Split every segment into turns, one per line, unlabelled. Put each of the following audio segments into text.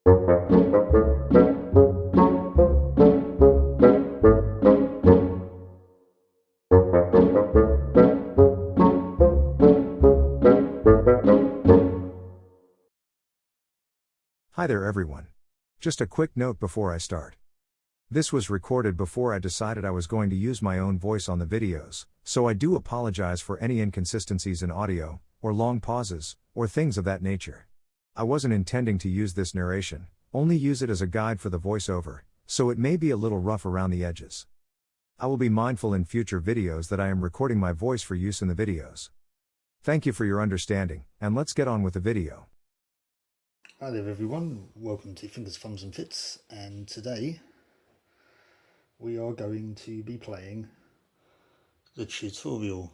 Hi there everyone. Just a quick note before I start. This was recorded before I decided I was going to use my own voice on the videos, so I do apologize for any inconsistencies in audio, or long pauses, or things of that nature. I wasn't intending to use this narration, only use it as a guide for the voiceover, so it may be a little rough around the edges. I will be mindful in future videos that I am recording my voice for use in the videos. Thank you for your understanding, and let's get on with the video.
Hi there everyone, welcome to Fingers, Thumbs and Fits, and today we are going to be playing the tutorial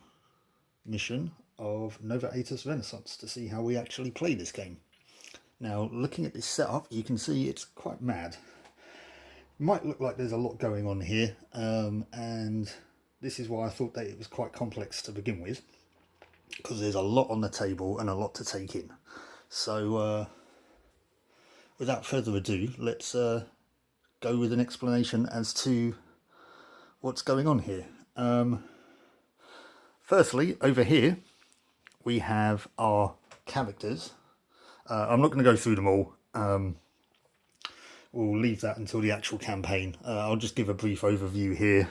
mission of Nova Aetas Renaissance to see how we actually play this game. Now, looking at this setup, you can see it's quite mad. It might look like there's a lot going on here, and this is why I thought that it was quite complex to begin with, because there's a lot on the table and a lot to take in. So, without further ado, let's go with an explanation as to what's going on here. Firstly, over here, we have our characters. I'm not going to go through them all. We'll leave that until the actual campaign. I'll just give a brief overview here.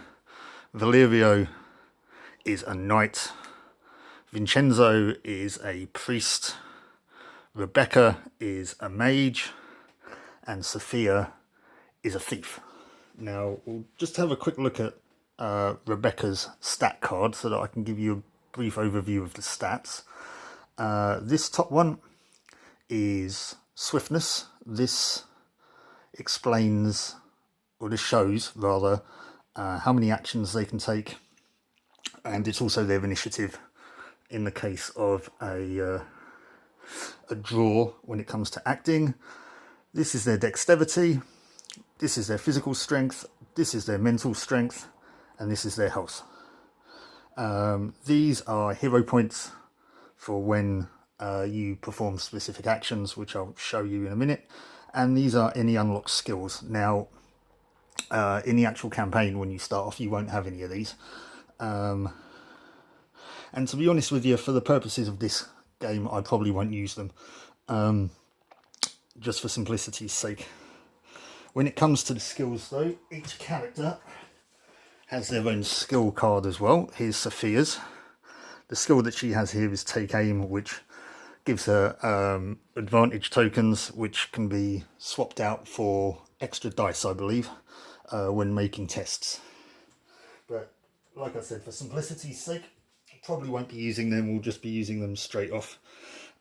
Valerio is a knight. Vincenzo is a priest. Rebecca is a mage. And Sophia is a thief. Now, we'll just have a quick look at Rebecca's stat card so that I can give you a brief overview of the stats. This top one is swiftness. This explains, or this shows rather, how many actions they can take, and it's also their initiative in the case of a draw when it comes to acting. This is their dexterity, this is their physical strength, this is their mental strength, and this is their health. These are hero points for when you perform specific actions, which I'll show you in a minute. And these are any unlocked skills. Now, in the actual campaign, when you start off, you won't have any of these. And to be honest with you, for the purposes of this game, I probably won't use them. Just for simplicity's sake. When it comes to the skills though, each character has their own skill card as well. Here's Sophia's. The skill that she has here is Take Aim, which gives her advantage tokens, which can be swapped out for extra dice, I believe, when making tests. But like I said, for simplicity's sake, I probably won't be using them. We'll just be using them straight off.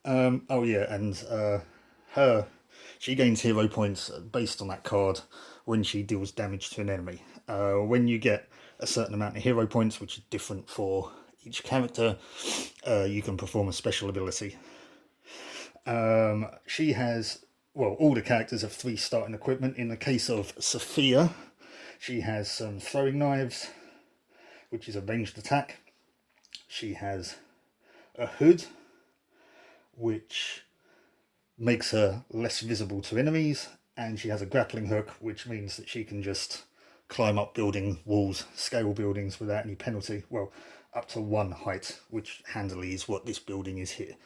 Oh yeah, and she gains hero points based on that card when she deals damage to an enemy. When you get a certain amount of hero points, which is different for each character, you can perform a special ability. She has, well, all the characters have 3 starting equipment. In the case of Sophia, she has some throwing knives, which is a ranged attack. She has a hood, which makes her less visible to enemies, and she has a grappling hook, which means that she can just climb up building walls, scale buildings without any penalty. Well, up to 1 height, which handily is what this building is here.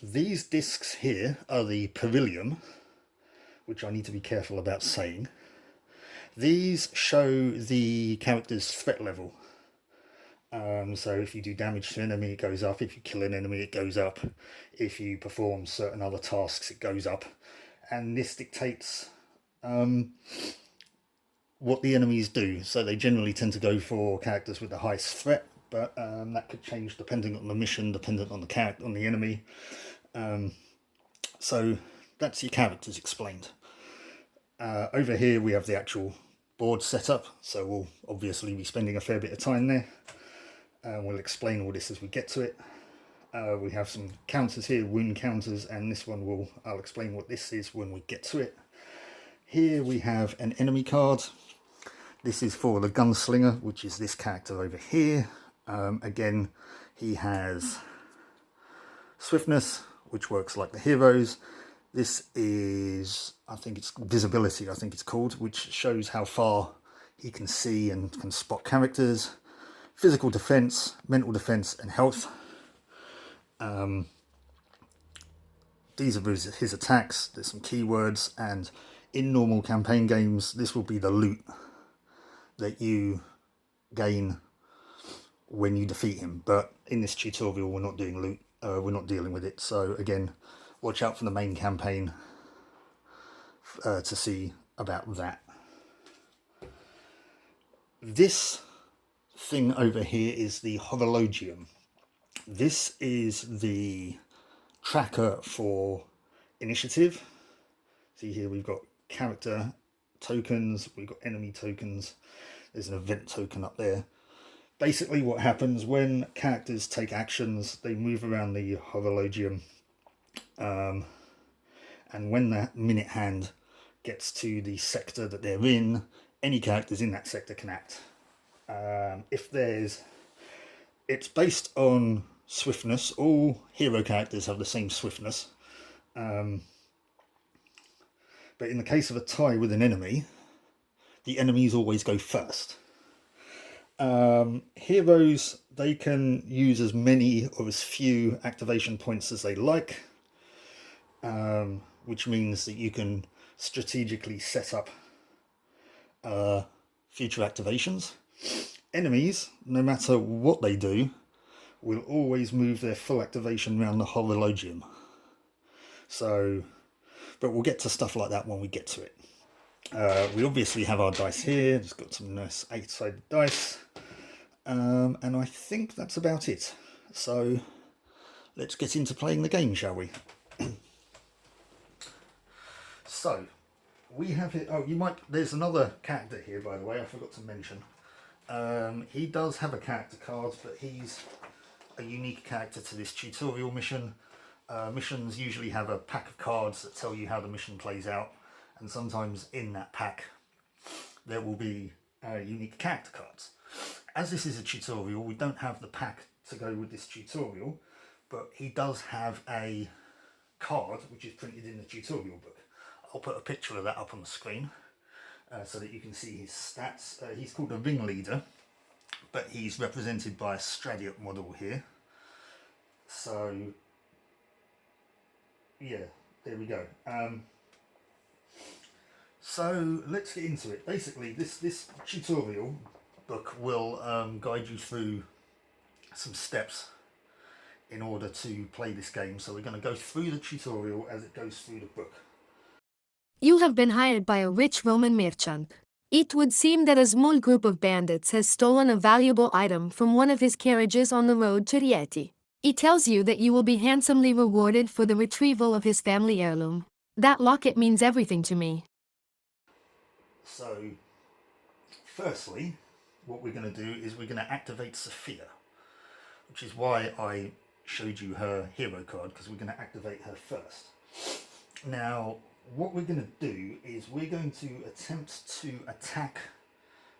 These discs here are the Perilium, which I need to be careful about saying. These show the character's threat level. So if you do damage to an enemy, it goes up. If you kill an enemy, it goes up. If you perform certain other tasks, it goes up. And this dictates what the enemies do. So they generally tend to go for characters with the highest threat, but that could change depending on the mission, dependent on the character, on the enemy. So that's your characters explained. Over here we have the actual board setup, so we'll obviously be spending a fair bit of time there. We'll explain all this as we get to it. We have some counters here, wound counters, and this one I'll explain what this is when we get to it. Here we have an enemy card. This is for the gunslinger, which is this character over here. Again, he has swiftness, which works like the heroes. This is, I think it's visibility, I think it's called, which shows how far he can see and can spot characters. Physical defense, mental defense, and health. These are his attacks. There's some keywords, and in normal campaign games, this will be the loot that you gain when you defeat him. But in this tutorial, we're not doing loot. We're not dealing with it. So again, watch out for the main campaign to see about that. This thing over here is the Horologium. This is the tracker for initiative. See here, we've got character tokens, we've got enemy tokens, there's an event token up there. Basically what happens when characters take actions, they move around the Horologium, and when that minute hand gets to the sector that they're in, any characters in that sector can act. It's based on swiftness. All hero characters have the same swiftness, but in the case of a tie with an enemy, the enemies always go first. Heroes, they can use as many or as few activation points as they like, which means that you can strategically set up future activations. Enemies, no matter what they do, will always move their full activation around the Horologium. So, but we'll get to stuff like that when we get to it. We obviously have our dice here. Just got some nice 8-sided dice. And I think that's about it. So let's get into playing the game, shall we? So we have it. Oh, there's another character here, by the way, I forgot to mention. He does have a character card, but he's a unique character to this tutorial mission. Missions usually have a pack of cards that tell you how the mission plays out, and sometimes in that pack there will be unique character cards. As this is a tutorial, we don't have the pack to go with this tutorial, but he does have a card which is printed in the tutorial book. I'll put a picture of that up on the screen so that you can see his stats. He's called a ringleader, but he's represented by a Stradiot model here. So yeah, there we go. So let's get into it. Basically, this tutorial book will guide you through some steps in order to play this game. So we're going to go through the tutorial as it goes through the book.
You have been hired by a rich Roman merchant. It would seem that a small group of bandits has stolen a valuable item from one of his carriages on the road to Rieti. He tells you that you will be handsomely rewarded for the retrieval of his family heirloom. That locket means everything to me.
So, firstly, what we're going to do is we're going to activate Sophia, which is why I showed you her hero card, because we're going to activate her first. Now, what we're going to do is we're going to attempt to attack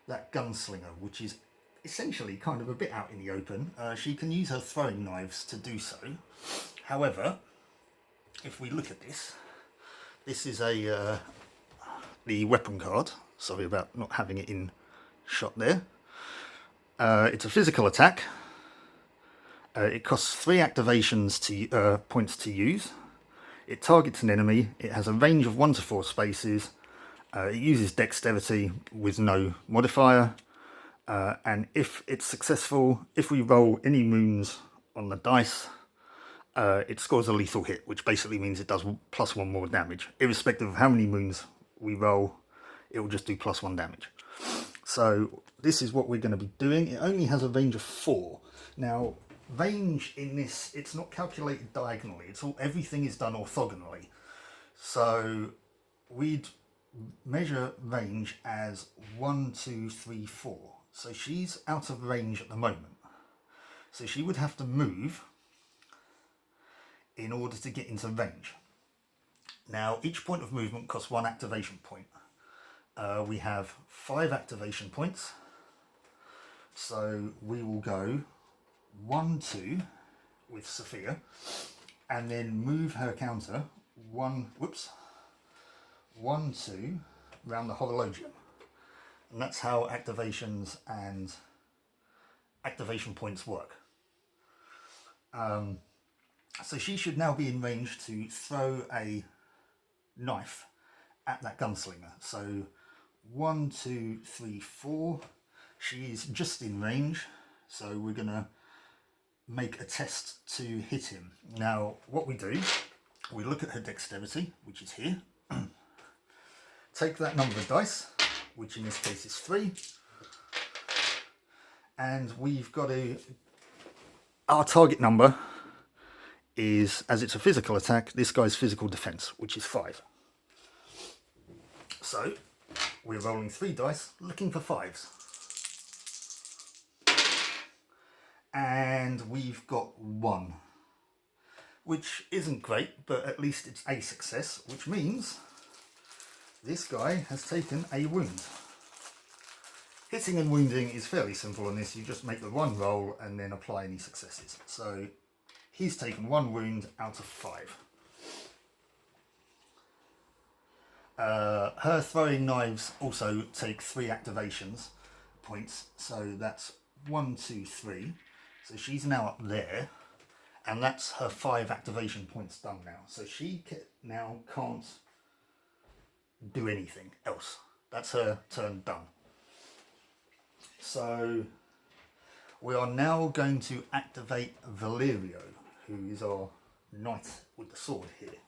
that gunslinger, which is essentially kind of a bit out in the open. She can use her throwing knives to do so. However, if we look at this, this is the weapon card. Sorry about not having it in shot there. It's a physical attack. It costs 3 activations points to use. It targets an enemy. It has a range of 1 to 4 spaces. It uses dexterity with no modifier. And if it's successful, if we roll any moons on the dice, it scores a lethal hit, which basically means it does +1 more damage. Irrespective of how many moons we roll, it will just do +1 damage. So this is what we're going to be doing. It only has a range of 4. Now, range in this, it's not calculated diagonally. Everything is done orthogonally. So we'd measure range as 1, 2, 3, 4. So she's out of range at the moment. So she would have to move in order to get into range. Now, each point of movement costs 1 activation point. We have 5 activation points. So we will go 1, 2 with Sophia, and then move her counter 1, 2 around the Horologium. And that's how activations and activation points work. So she should now be in range to throw a knife at that gunslinger. So 1, 2, 3, 4. She's just in range. So we're going to make a test to hit him. Now, what we do, we look at her dexterity, which is here. Take that number of dice, which in this case is 3. And we've got our target number is, as it's a physical attack, this guy's physical defense, which is 5. So we're rolling 3 dice, looking for 5s. And we've got 1, which isn't great, but at least it's a success, which means this guy has taken a wound. Hitting and wounding is fairly simple on this. You just make the 1 roll and then apply any successes. So he's taken 1 wound out of 5. Her throwing knives also take 3 activations points. So that's 1, 2, 3. So she's now up there. And that's her 5 activation points done now. So she now can't do anything else. That's her turn done. So we are now going to activate Valerio, who is our knight with the sword here.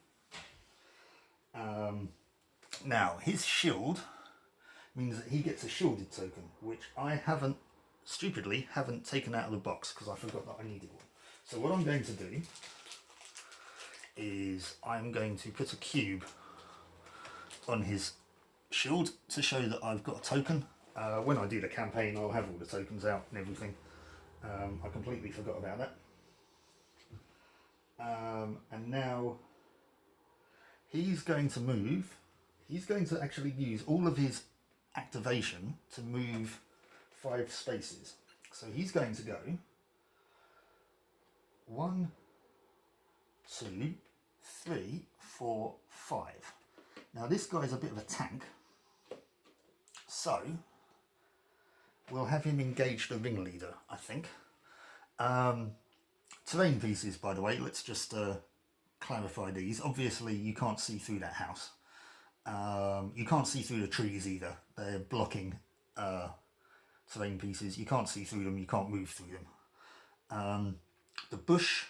Now his shield means that he gets a shielded token, which I stupidly haven't taken out of the box because I forgot that I needed one. So what I'm going to do is I'm going to put a cube on his shield to show that I've got a token. When I do the campaign, I'll have all the tokens out and everything. I completely forgot about that. And now he's going to move. He's going to actually use all of his activation to move 5 spaces. So he's going to go 1, 2, 3, 4, 5. Now this guy's a bit of a tank, so we'll have him engage the ringleader, I think. Terrain pieces, by the way, let's just clarify these. Obviously you can't see through that house. You can't see through the trees either. They're blocking terrain pieces. You can't see through them, you can't move through them. The bush,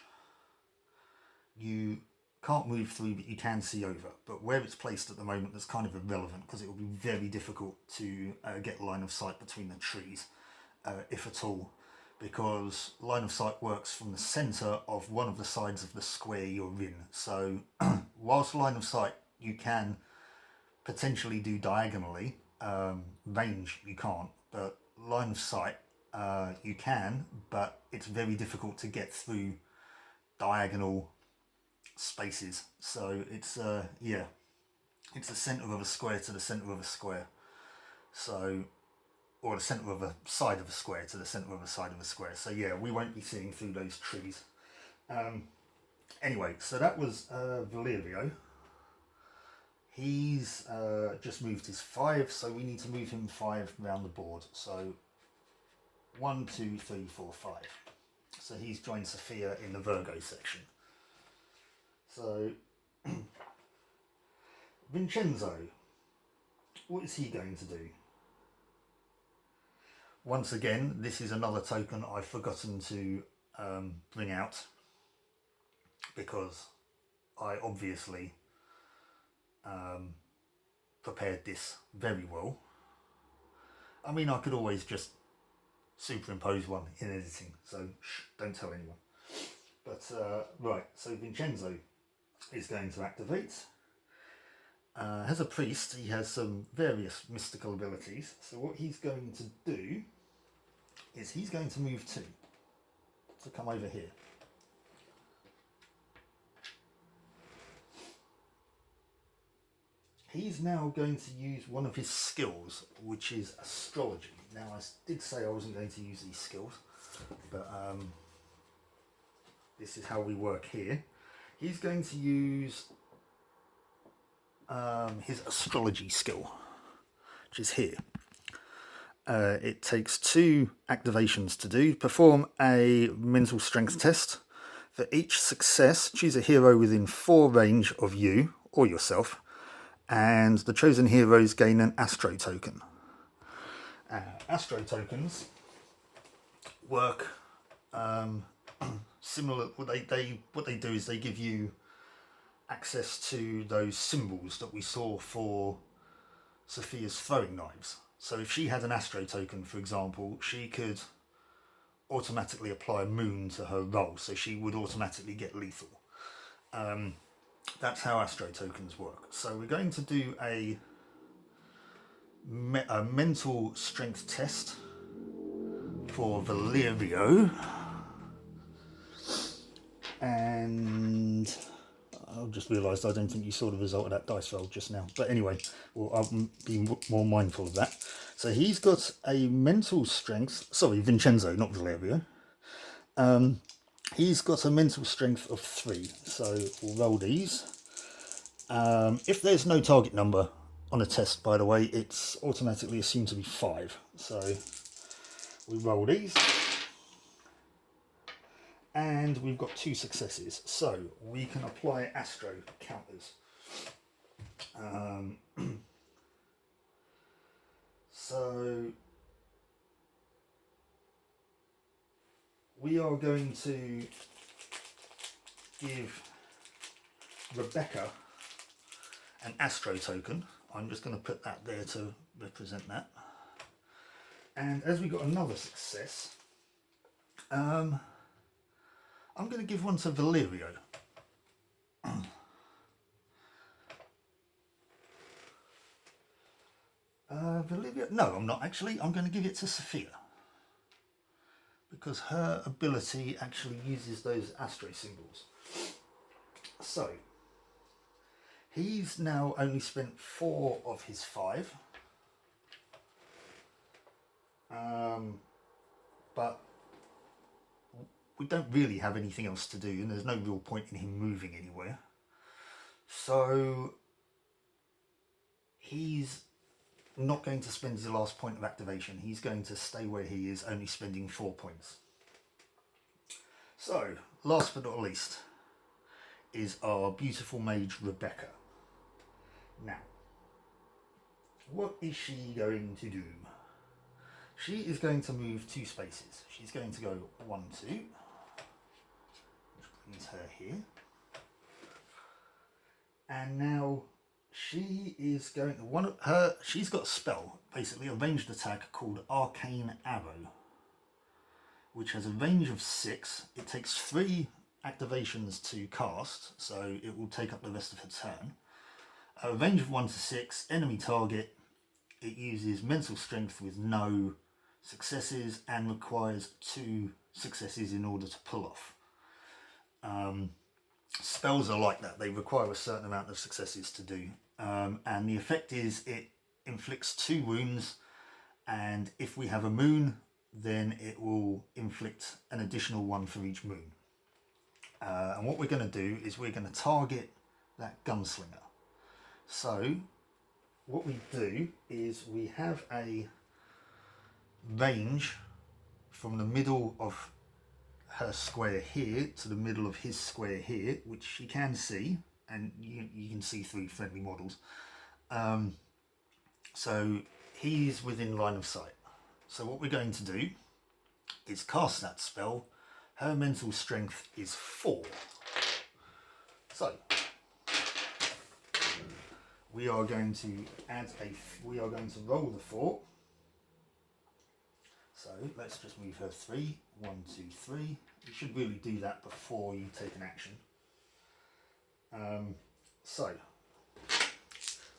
you can't move through, but you can see over. But where it's placed at the moment, that's kind of irrelevant because it will be very difficult to get line of sight between the trees, if at all, because line of sight works from the centre of one of the sides of the square you're in. So whilst line of sight you can potentially do diagonally, range you can't, but line of sight you can, but it's very difficult to get through diagonal spaces. So it's yeah, it's the center of a square to the center of a square, so, or the center of a side of a square to the center of a side of a square. So yeah, we won't be seeing through those trees. Anyway, so that was Valerio. He's just moved his 5, so we need to move him 5 around the board. So 1, 2, 3, 4, 5. So he's joined Sophia in the Virgo section. So Vincenzo, what is he going to do? Once again, this is another token I've forgotten to bring out because I obviously prepared this very well. I mean, I could always just superimpose one in editing, so don't tell anyone. But right, so Vincenzo is going to activate. As a priest, he has some various mystical abilities. So what he's going to do is he's going to move 2 to come over here. He's now going to use one of his skills, which is astrology. Now, I did say I wasn't going to use these skills, but this is how we work here. He's going to use his astrology skill, which is here. It takes 2 activations to do. Perform a mental strength test. For each success, choose a hero within 4 range of you or yourself, and the chosen heroes gain an Astro token. Astro tokens work similar. What they do is they give you access to those symbols that we saw for Sophia's throwing knives. So if she had an Astro token, for example, she could automatically apply a moon to her roll, so she would automatically get lethal. That's how Astro tokens work. So we're going to do a mental strength test for Valerio, and I just realised I don't think you saw the result of that dice roll just now. But anyway, well, I'll be more mindful of that. So he's got a mental strength. Sorry, Vincenzo, not Valerio. He's got a mental strength of 3. So we'll roll these. If there's no target number on a test, by the way, it's automatically assumed to be 5. So we roll these. And we've got 2 successes, so we can apply Astro counters. So we are going to give Rebecca an Astro token. I'm just going to put that there to represent that. And as we got another success, I'm going to give one to Valerio. Valerio? No, I'm not actually. I'm going to give it to Sophia, because her ability actually uses those Astro symbols. So, he's now only spent 4 of his 5. But we don't really have anything else to do, and there's no real point in him moving anywhere. So he's not going to spend his last point of activation. He's going to stay where he is, only spending 4 points. So, last but not least, is our beautiful mage Rebecca. Now, what is she going to do? She is going to move 2 spaces. She's going to go 1, 2. Which brings her here. And now she is going to she's got a spell, basically a ranged attack called Arcane Arrow, which has a range of 6. It takes 3 activations to cast, so it will take up the rest of her turn. A range of 1 to 6, enemy target. It uses mental strength with no successes and requires 2 successes in order to pull off. Spells are like that. They require a certain amount of successes to do. And the effect is it inflicts 2 wounds, and if we have a moon, then it will inflict an additional 1 for each moon. And what we're going to do is we're going to target that gunslinger. So what we do is we have a range from the middle of her square here to the middle of his square here, which you can see, and you can see through friendly models. So he's within line of sight. So what we're going to do is cast that spell. Her mental strength is 4. So we are going to roll the 4. So let's just move her 3. 1, 2, 3. You should really do that before you take an action. So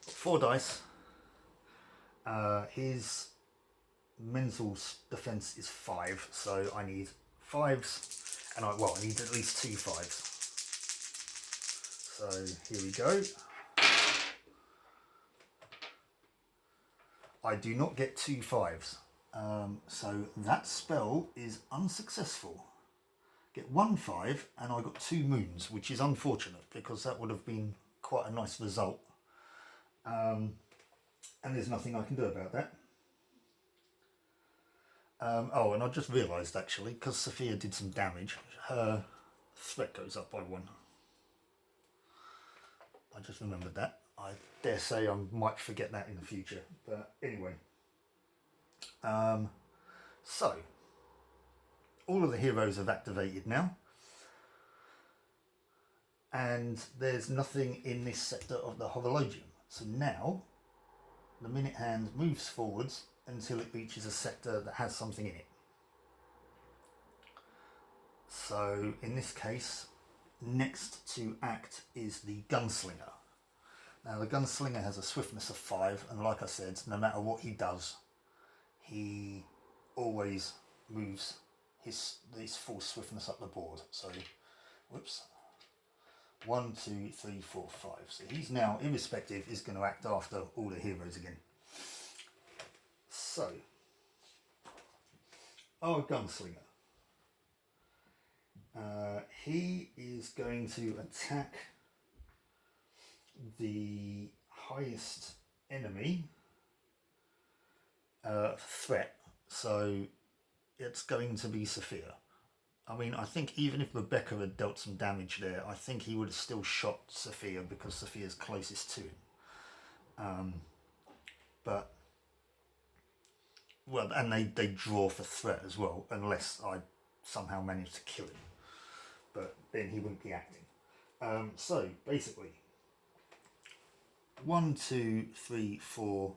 4 dice. His mental defense is 5, so I need 5s, and I need at least 2 5s. So here we go. I do not get 2 5s. So that spell is unsuccessful. Get 1 5, and I got 2 moons, which is unfortunate because that would have been quite a nice result. And there's nothing I can do about that. Oh, and I just realised actually, because Sophia did some damage, her threat goes up by 1. I just remembered that. I dare say I might forget that in the future. But anyway. So, all of the heroes have activated now. And there's nothing in this sector of the Horologium. So now, the minute hand moves forwards until it reaches a sector that has something in it. So in this case, next to act is the gunslinger. Now the gunslinger has a swiftness of 5, and like I said, no matter what he does, he always moves his full swiftness up the board. So, whoops. 1, 2, 3, 4, 5. So he's now, irrespective, is going to act after all the heroes again. So, our gunslinger. He is going to attack the highest enemy threat. So it's going to be Sophia. I mean, I think even if Rebecca had dealt some damage there, I think he would have still shot Sophia because Sophia's closest to him. But, well, and they draw for threat as well, unless I somehow manage to kill him. But then he wouldn't be acting. So, basically, 1, 2, 3, 4,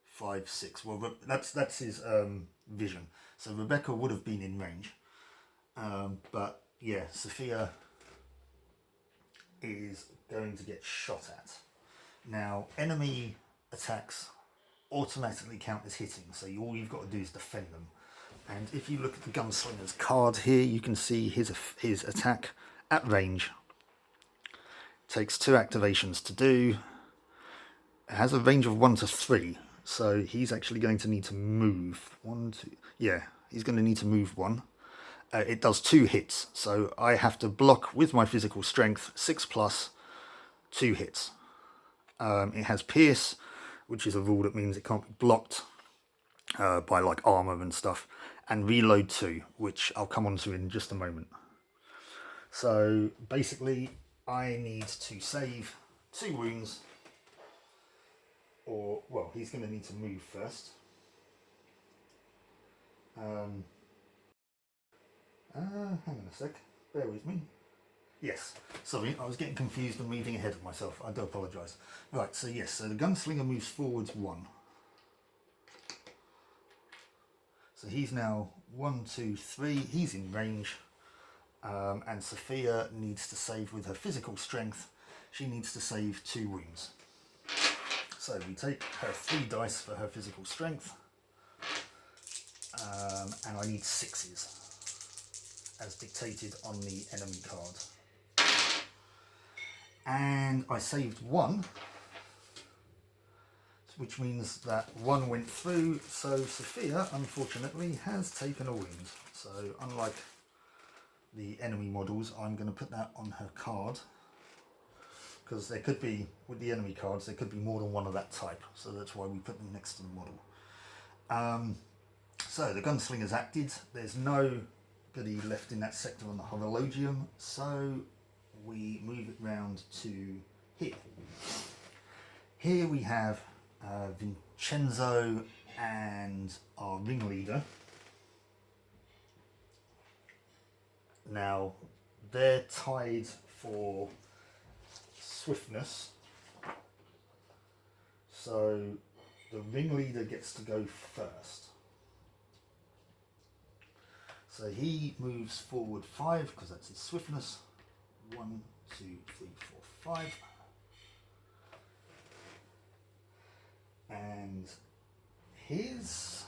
5, 6. Well, that's his vision. So Rebecca would have been in range. But yeah, Sophia is going to get shot at. Now, enemy attacks automatically count as hitting, so all you've got to do is defend them. And if you look at the gunslinger's card here, you can see his attack at range. Takes 2 activations to do. It has a range of 1 to 3, so he's actually going to need to move. 1, 2, yeah, he's going to need to move 1. It does 2 hits, so I have to block with my physical strength 6+, 2 hits. It has pierce, which is a rule that means it can't be blocked by like armor and stuff, and reload 2, which I'll come on to in just a moment. So basically I need to save 2 wounds, or well, he's going to need to move first. Hang on a sec, bear with me. Yes, sorry, I was getting confused and moving ahead of myself. I do apologise. Right, so yes, so the gunslinger moves forwards 1. So he's now 1, 2, 3. He's in range. And Sophia needs to save with her physical strength. She needs to save 2 wounds. So we take her 3 dice for her physical strength. And I need 6s. As dictated on the enemy card. And I saved 1, which means that 1 went through, so Sophia unfortunately has taken a wound. So unlike the enemy models, I'm going to put that on her card, because there could be, with the enemy cards, there could be more than one of that type, so that's why we put them next to the model. So the gunslinger's acted, there's no goodie left in that sector on the Horologium, so we move it round to here. Here we have Vincenzo and our ringleader. Now they're tied for swiftness, so the ringleader gets to go first. So he moves forward 5 because that's his swiftness. 1, 2, 3, 4, 5. And let's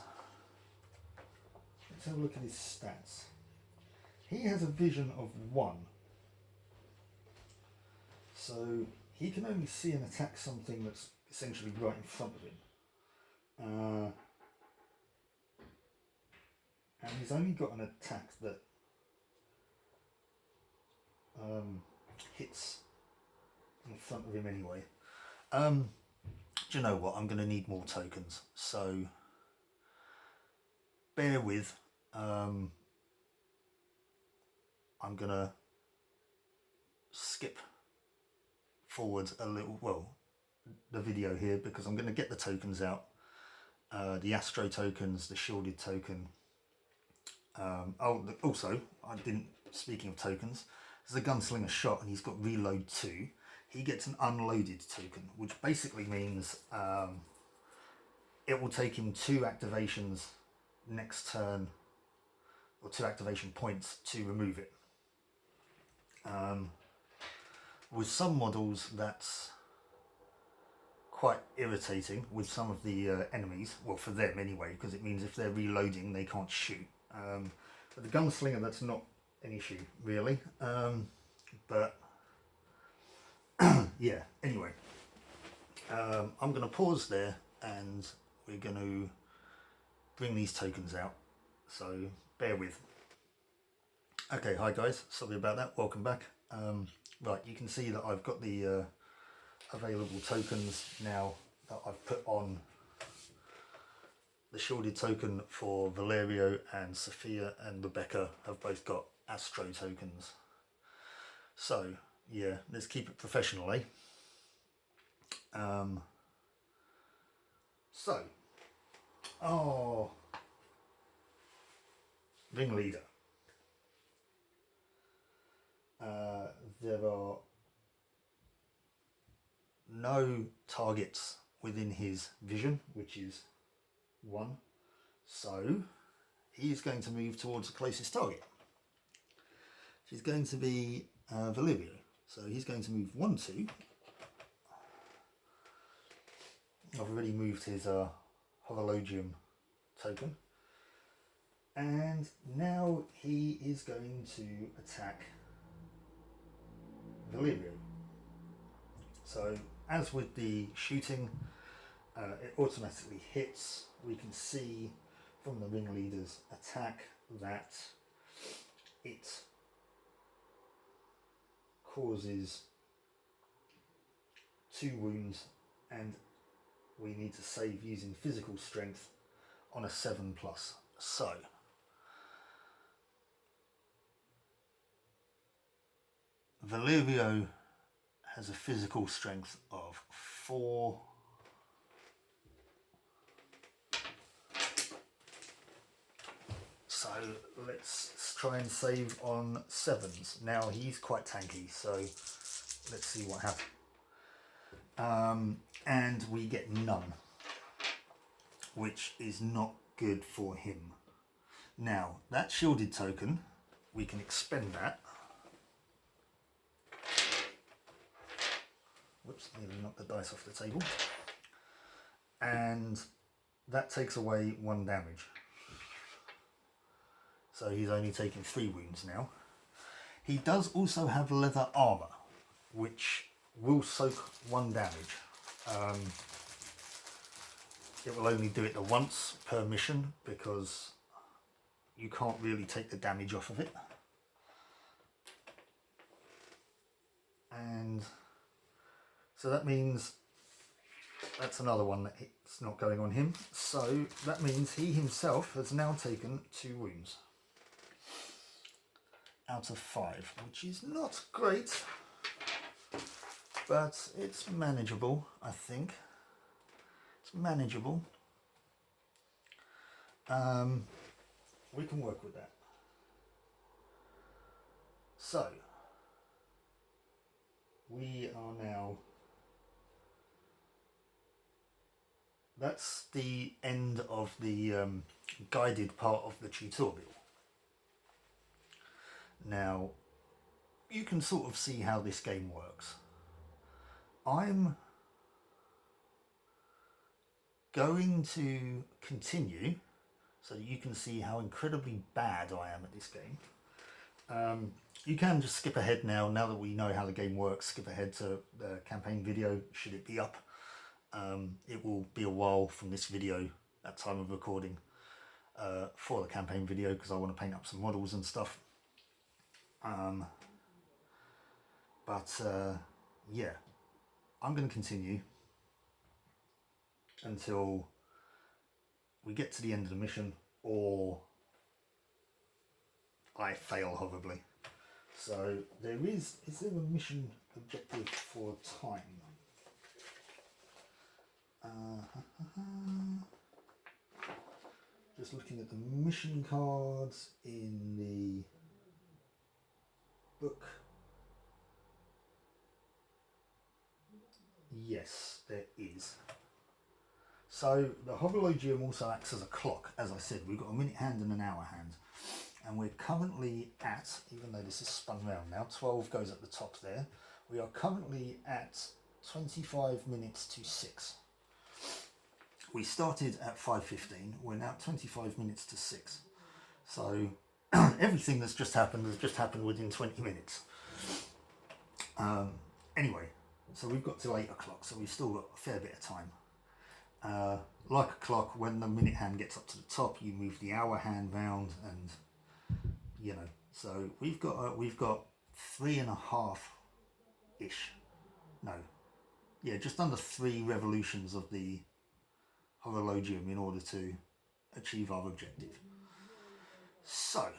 have a look at his stats. He has a vision of 1. So he can only see and attack something that's essentially right in front of him. And he's only got an attack that hits in front of him anyway. do you know what, I'm going to need more tokens, so bear with. I'm going to skip forward a little, well, the video here, because I'm going to get the tokens out, the Astro tokens, the shielded token. Also, speaking of tokens, there's a gunslinger shot and he's got reload 2. He gets an unloaded token, which basically means it will take him 2 activations next turn, or 2 activation points to remove it. With some models, that's quite irritating with some of the enemies, well, for them anyway, because it means if they're reloading they can't shoot. But the gunslinger, that's not an issue really. But yeah, anyway, I'm going to pause there and we're going to bring these tokens out, so bear with. Okay, hi guys, sorry about that, welcome back. Right, you can see that I've got the available tokens now that I've put on. The shielded token for Valerio and Sophia and Rebecca have both got Astro tokens. So yeah, let's keep it professional, eh? Ringleader. There are no targets within his vision, which is 1. So he's going to move towards the closest target, which is going to be Valerio. So he's going to move 1, 2. I've already moved his Horologium token. And now he is going to attack Valerio. So as with the shooting, it automatically hits. We can see from the ringleader's attack that it causes 2 wounds, and we need to save using physical strength on a 7+. So Valerio has a physical strength of 4. So let's try and save on 7s. Now he's quite tanky, so let's see what happens. And we get none, which is not good for him. Now that shielded token, we can expend that. Whoops, nearly knocked the dice off the table. And that takes away 1 damage. So he's only taking 3 wounds now. He does also have leather armour, which will soak 1 damage. It will only do it the once per mission, because you can't really take the damage off of it. And so that means that's another one that it's not going on him. So that means he himself has now taken 2 wounds out of 5, which is not great, but it's manageable, I think. It's manageable. We can work with that. So we are now, that's the end of the guided part of the tutorial. Now you can sort of see how this game works. I'm going to continue so that you can see how incredibly bad I am at this game. You can just skip ahead now that we know how the game works. Skip ahead to the campaign video, should it be up. It will be a while from this video at time of recording for the campaign video, because I want to paint up some models and stuff. Yeah, I'm going to continue. until we get to the end of the mission or I fail horribly. So there is there a mission objective for time? Just looking at the mission cards in the book. Yes, there is. So the Horologium also acts as a clock. As I said, we've got a minute hand and an hour hand. And we're currently at, even though this is spun round now, 12 goes at the top there. We are currently at 25 minutes to 6. We started at 5:15, we're now at 25 minutes to 6. So everything that's just happened has just happened within 20 minutes. Anyway, so we've got till 8 o'clock, so we've still got a fair bit of time. Like a clock, when the minute hand gets up to the top, you move the hour hand round, and you know. So we've got 3.5 ish. No, yeah, just under 3 revolutions of the Horologium in order to achieve our objective. So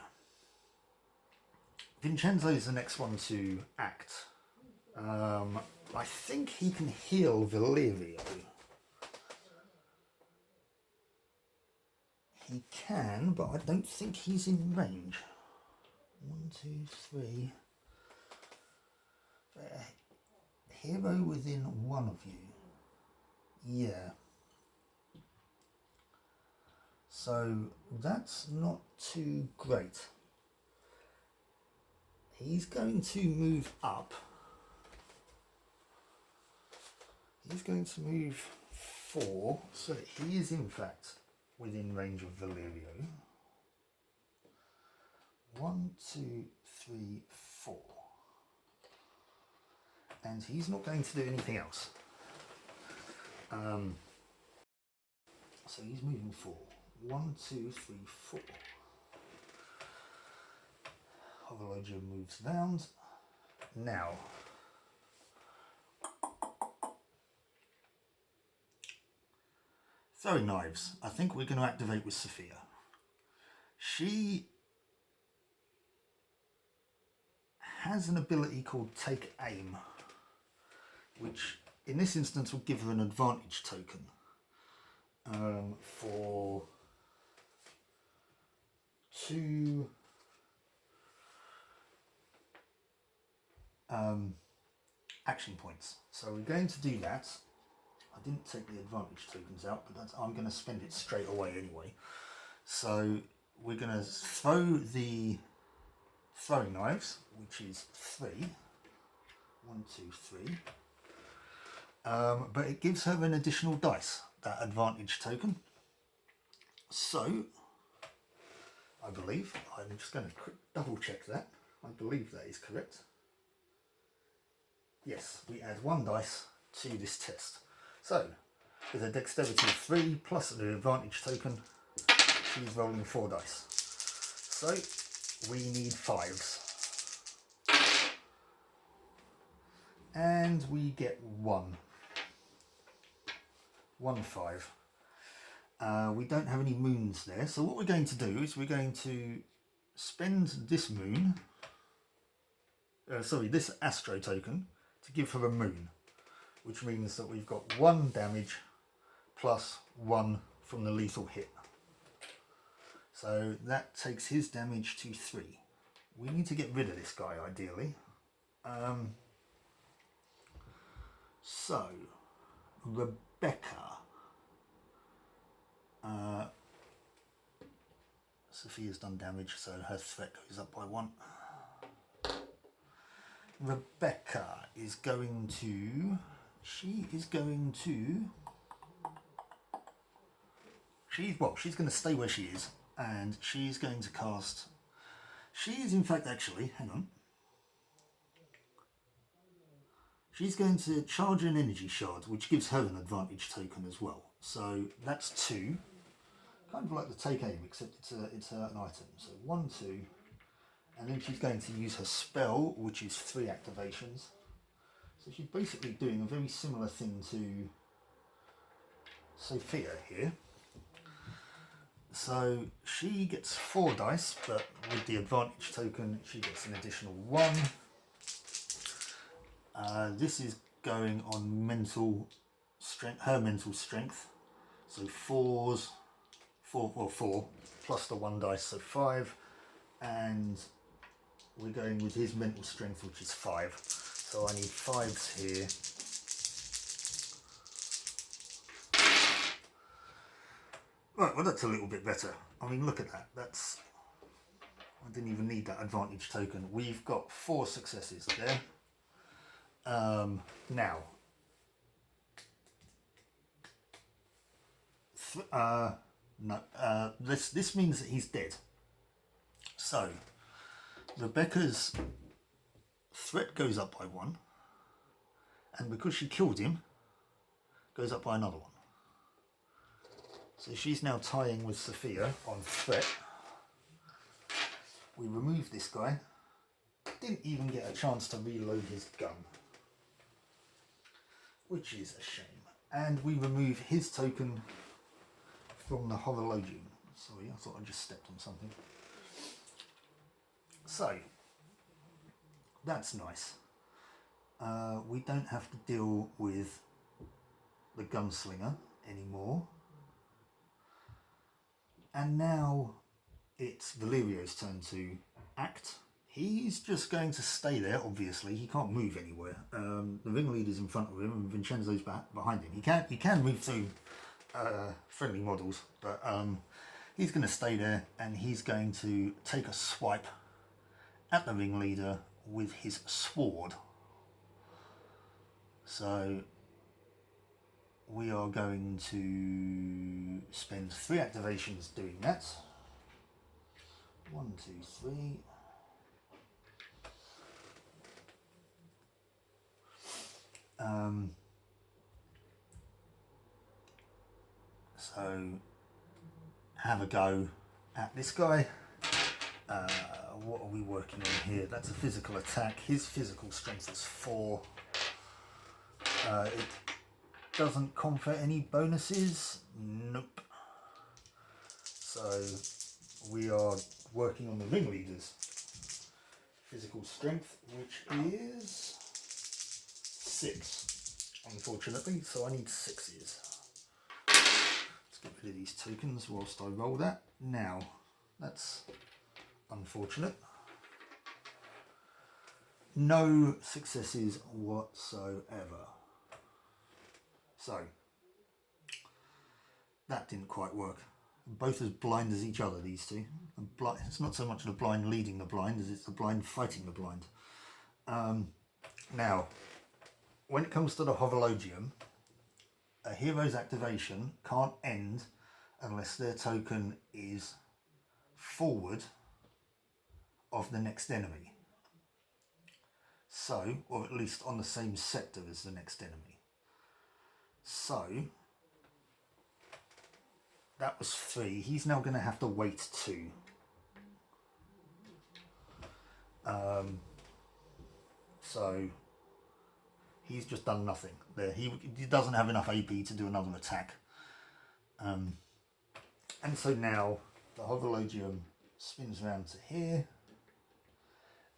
Vincenzo is the next one to act. I think he can heal Valerio. He can, but I don't think he's in range. 1, 2, 3. Hero within one of you. Yeah. So that's not too great. He's going to move up. He's going to move 4, so he is in fact within range of Valerio. 1, 2, 3, 4. And he's not going to do anything else. So he's moving 4. 1, 2, 3, 4. Horologium moves round. Now, throwing knives. I think we're going to activate with Sophia. She has an ability called Take Aim, which in this instance will give her an advantage token for 2 action points. So we're going to do that. I didn't take the advantage tokens out, but I'm going to spend it straight away anyway. So we're going to throw the throwing knives, which is 3. 1, 2, 3. But it gives her an additional dice, that advantage token. So I believe, I'm just going to double check that. I believe that is correct. Yes, we add 1 dice to this test. So, with a dexterity of 3 plus an advantage token, she's rolling 4 dice. So, we need 5s. And we get 1. 1 5. We don't have any moons there, so what we're going to do is we're going to spend this moon, this astro token, to give her a moon, which means that we've got 1 damage plus 1 from the lethal hit. So that takes his damage to 3. We need to get rid of this guy ideally. So Rebecca, Sophia's done damage, so her threat goes up by 1. Rebecca is going to, she's going to stay where she is, and she's going to cast, she is in fact actually, hang on, she's going to charge an energy shard, which gives her an advantage token as well. So that's 2, kind of like the Take Aim, except it's an item. So 1, 2, and then she's going to use her spell, which is 3 activations. So she's basically doing a very similar thing to Sophia here. So she gets 4 dice, but with the advantage token she gets an additional 1. This is going on mental strength, her mental strength. So 4 plus the 1 dice, so 5, and we're going with his mental strength, which is 5. So I need 5s here. Right, well that's a little bit better. I mean, look at that. I didn't even need that advantage token. We've got 4 successes there. Now, this means that he's dead. So, Rebecca's threat goes up by 1, and because she killed him, goes up by another 1. So she's now tying with Sophia on threat. We remove this guy. Didn't even get a chance to reload his gun, which is a shame. And we remove his token from the Horologium. Sorry, I thought I just stepped on something. So, that's nice. We don't have to deal with the gunslinger anymore. And now it's Valerio's turn to act. He's just going to stay there, obviously. He can't move anywhere. The ringleader's in front of him and Vincenzo's behind him. He can move through friendly models, but he's going to stay there, and he's going to take a swipe at the ringleader with his sword. So we are going to spend 3 activations doing that. 1, 2, 3. So have a go at this guy. What are we working on here? That's a physical attack. His physical strength is 4. It doesn't confer any bonuses. Nope. So we are working on the ringleader's physical strength, which is 6, unfortunately. So I need 6s. Let's get rid of these tokens whilst I roll that. Now, that's unfortunate. No successes whatsoever. So, that didn't quite work. Both as blind as each other, these two. It's not so much the blind leading the blind as it's the blind fighting the blind. Now, when it comes to the Horologium, a hero's activation can't end unless their token is forward of the next enemy. So, or at least on the same sector as the next enemy. So, that was 3. He's now going to have to wait 2. So, he's just done nothing there. He doesn't have enough AP to do another attack. And so now the Horologium spins around to here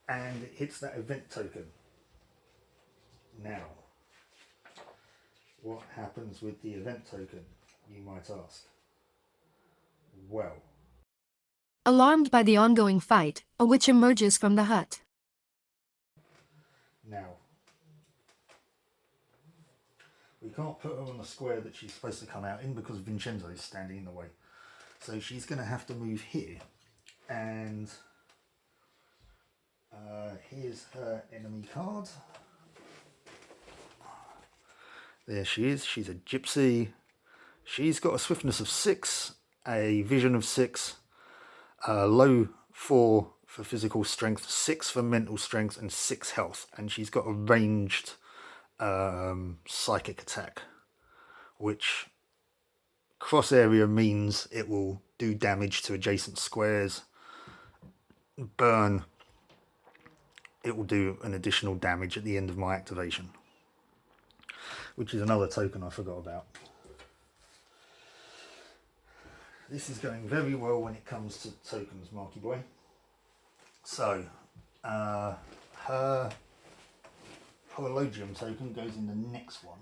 and it hits that event token. Now, what happens with the event token, you might ask? Well,
Alarmed by the ongoing fight, a witch emerges from the hut.
now, we can't put her on the square that she's supposed to come out in because Vincenzo is standing in the way. So she's going to have to move here. And here's her enemy card. There she is. She's a gypsy. She's got a swiftness of 6, a vision of 6, low 4 for physical strength, 6 for mental strength, and 6 health. And she's got a ranged psychic attack, which cross area means it will do damage to adjacent squares. Burn, it will do an additional damage at the end of my activation, which is another token I forgot about. this is going very well when it comes to tokens, Marky Boy. So, her Horologium token goes in the next one.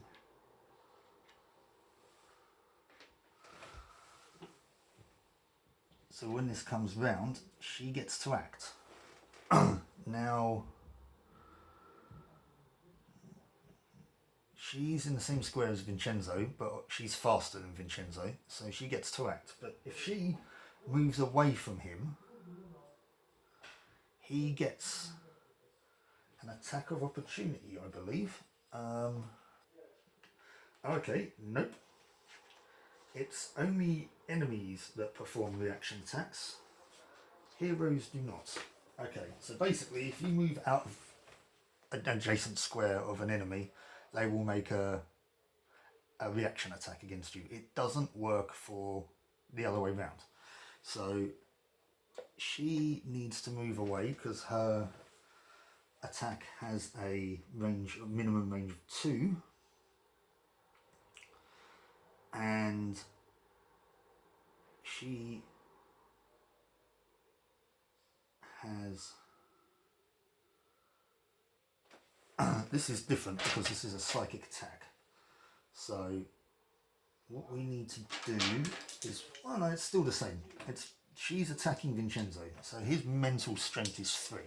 So when this comes round, she gets to act. Now, she's in the same square as Vincenzo, but she's faster than Vincenzo, so she gets to act. But if she moves away from him, he gets an attack of opportunity, I believe. Okay, nope. It's only enemies that perform reaction attacks. Heroes do not. Okay, so basically if you move out of an adjacent square of an enemy, they will make a reaction attack against you. It doesn't work for the other way round. So she needs to move away because her attack has a minimum range of 2. And she has this is different because this is a psychic attack. So what we need to do is, well no, it's still the same. She's attacking Vincenzo, so his mental strength is 3.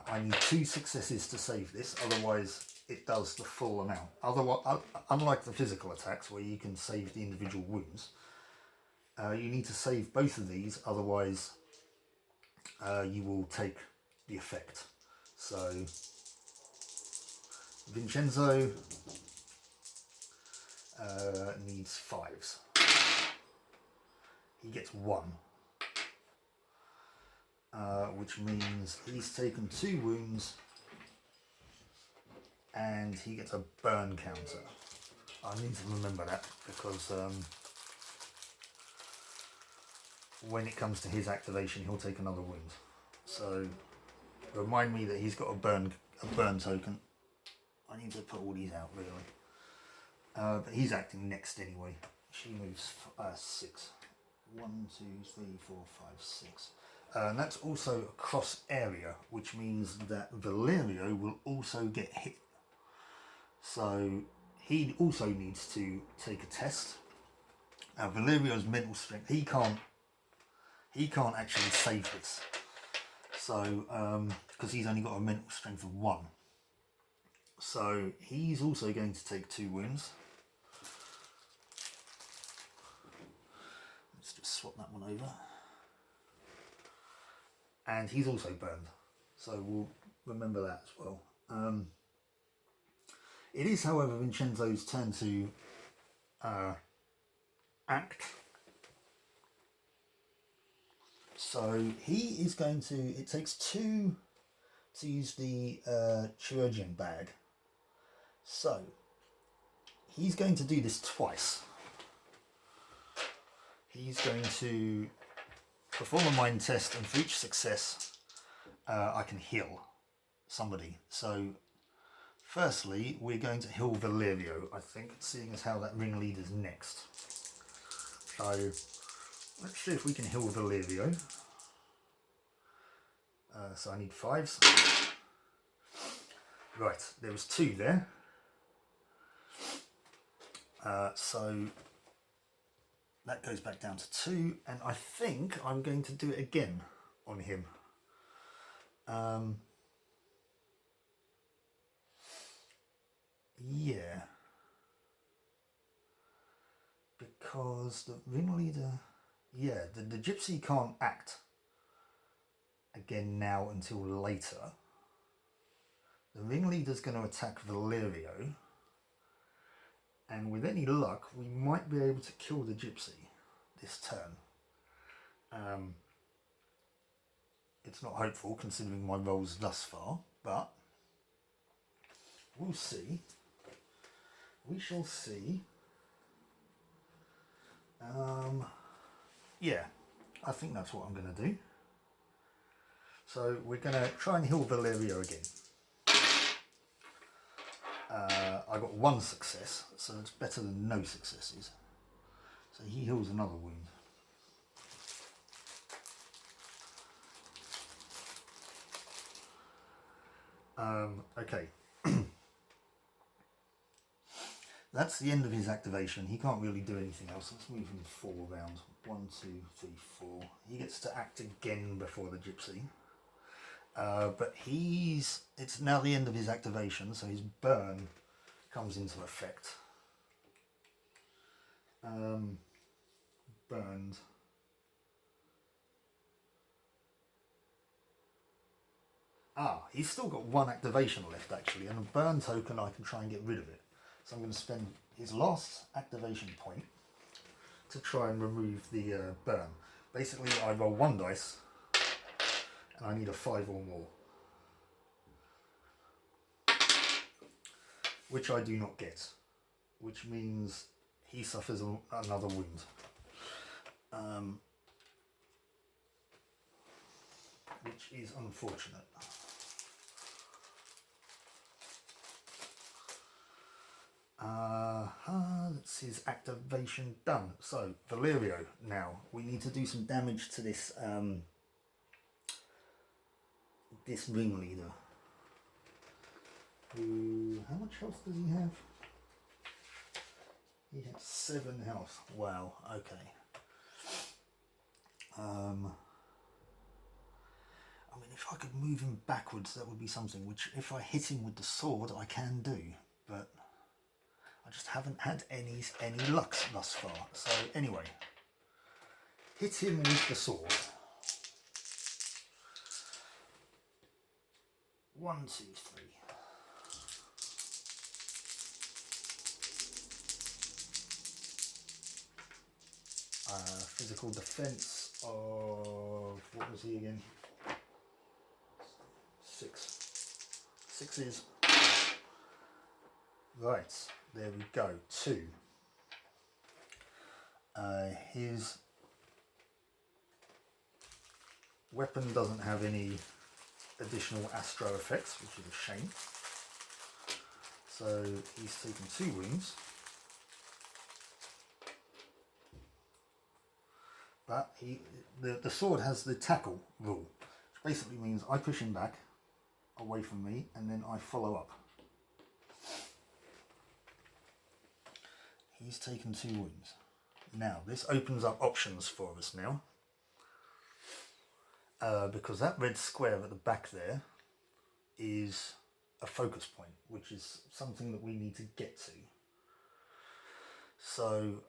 I need 2 successes to save this, otherwise it does the full amount. Otherwise, unlike the physical attacks where you can save the individual wounds, you need to save both of these, otherwise you will take the effect. So Vincenzo needs 5s. He gets 1. Which means he's taken 2 wounds and he gets a burn counter. I need to remember that because when it comes to his activation he'll take another wound. So remind me that he's got a burn token. I need to put all these out really. But he's acting next anyway. She moves 6. 1, 2, 3, 4, 5, 6. And that's also a cross area, which means that Valerio will also get hit. So he also needs to take a test. Now Valerio's mental strength, he can't actually save this. So because he's only got a mental strength of 1. So he's also going to take 2 wounds. Let's just swap that one over. And he's also burned, so we'll remember that as well. It is, however, Vincenzo's turn to act. So he is going to, it takes 2 to use the Chirurgeon bag. So he's going to do this twice. He's going to perform a mind test, and for each success I can heal somebody. So firstly we're going to heal Valerio, I think, seeing as how that ringleader's next. So let's see if we can heal Valerio. So I need 5s. Right, there was 2 there. So that goes back down to 2, and I think I'm going to do it again on him. Yeah. Because the ringleader, yeah, the gypsy can't act again now until later. The ringleader's going to attack Valerio. And with any luck, we might be able to kill the gypsy this turn. It's not hopeful considering my rolls thus far, but we'll see. We shall see. Yeah, I think that's what I'm going to do. So we're going to try and heal Valerio again. I I got one success, so it's better than no successes. So he heals another wound. Okay. That's the end of his activation. He can't really do anything else. Let's move him 4 rounds. 1, 2, 3, 4. He gets to act again before the gypsy. But it's now the end of his activation, so his burn comes into effect. Burned. He's still got 1 activation left actually, and a burn token I can try and get rid of it. So I'm going to spend his last activation point to try and remove the burn. Basically I roll 1 dice and I need a 5 or more, which I do not get, which means he suffers another wound. Which is unfortunate. That's his activation done. So Valerio, now we need to do some damage to this this ringleader. How much health does he have? He has 7 health. Wow. Okay. I mean, if I could move him backwards, that would be something, which if I hit him with the sword, I can do, but I just haven't had any luck thus far. So anyway, hit him with the sword. 1, 2, 3. Physical defense of, what was he again? 6. 6s. Right, there we go. 2. His weapon doesn't have any additional astro effects, which is a shame. So he's taken 2 wounds. But the sword has the tackle rule, which basically means I push him back away from me and then I follow up. He's taken 2 wounds. Now this opens up options for us now, because that red square at the back there is a focus point, which is something that we need to get to. So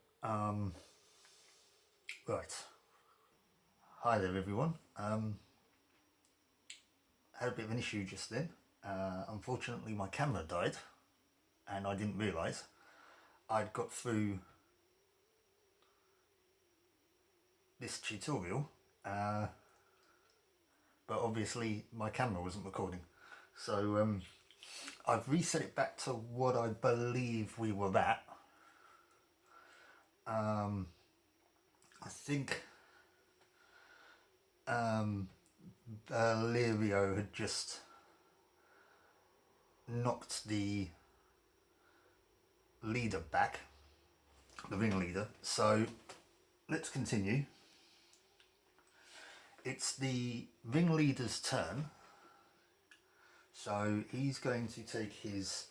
right. Hi there everyone. Had a bit of an issue just then. Unfortunately my camera died and I didn't realise. I'd got through this tutorial, but obviously my camera wasn't recording. So I've reset it back to what I believe we were at. I think Valerio had just knocked the leader back, the ringleader. So let's continue. It's the ringleader's turn. So he's going to take his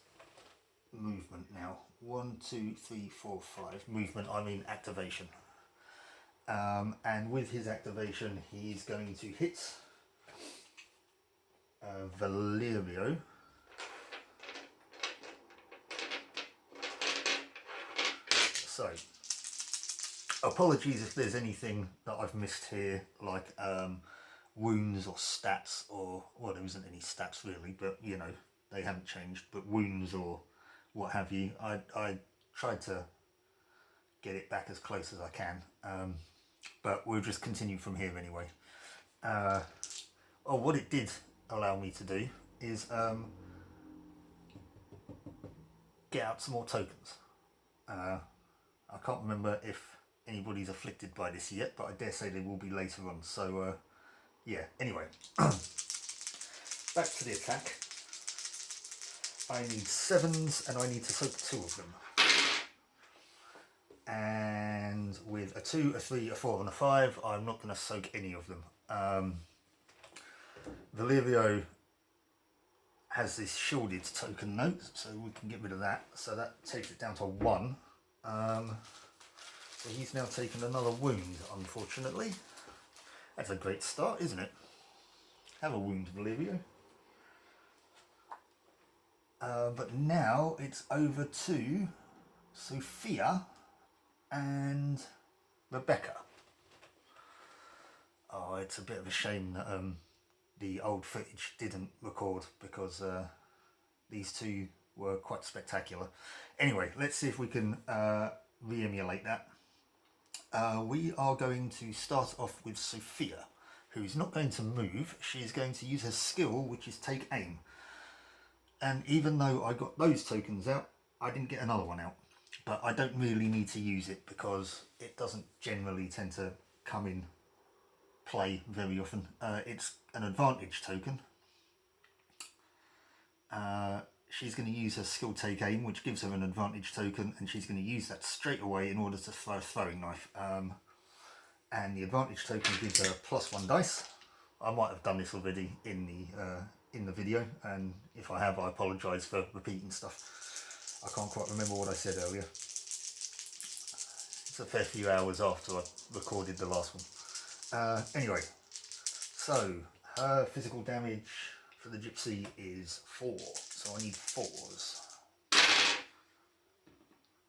movement now. 1, 2, 3, 4, 5. Movement, I mean activation. And with his activation, he's going to hit Valerio. So, apologies if there's anything that I've missed here, like wounds or stats, or, well, there isn't any stats really, but you know, they haven't changed, but wounds or what have you. I tried to get it back as close as I can, but we'll just continue from here anyway. What it did allow me to do is get out some more tokens. I can't remember if anybody's afflicted by this yet, but I dare say they will be later on. So yeah, anyway, back to the attack. I need 7s and I need to soak 2 of them. And with a 2, a 3, a 4 and a 5, I'm not going to soak any of them. Valerio has this shielded token note, so we can get rid of that. So that takes it down to 1. So he's now taken another wound, unfortunately. That's a great start, isn't it? Have a wound, Valerio. But now it's over to Sophia and Rebecca. Oh, it's a bit of a shame that the old footage didn't record, because these two were quite spectacular. Anyway, let's see if we can re-emulate that. We are going to start off with Sophia, who's not going to move. She's going to use her skill, which is take aim. And even though I got those tokens out, I didn't get another one out. But I don't really need to use it because it doesn't generally tend to come in play very often. It's an advantage token. She's going to use her skill take aim, which gives her an advantage token, and she's going to use that straight away in order to throw a throwing knife. And the advantage token gives her +1 dice. I might have done this already in the video, and if I have, I apologise for repeating stuff. I can't quite remember what I said earlier. It's a fair few hours after I recorded the last one. Anyway, so her physical damage for the gypsy is 4, so I need 4s.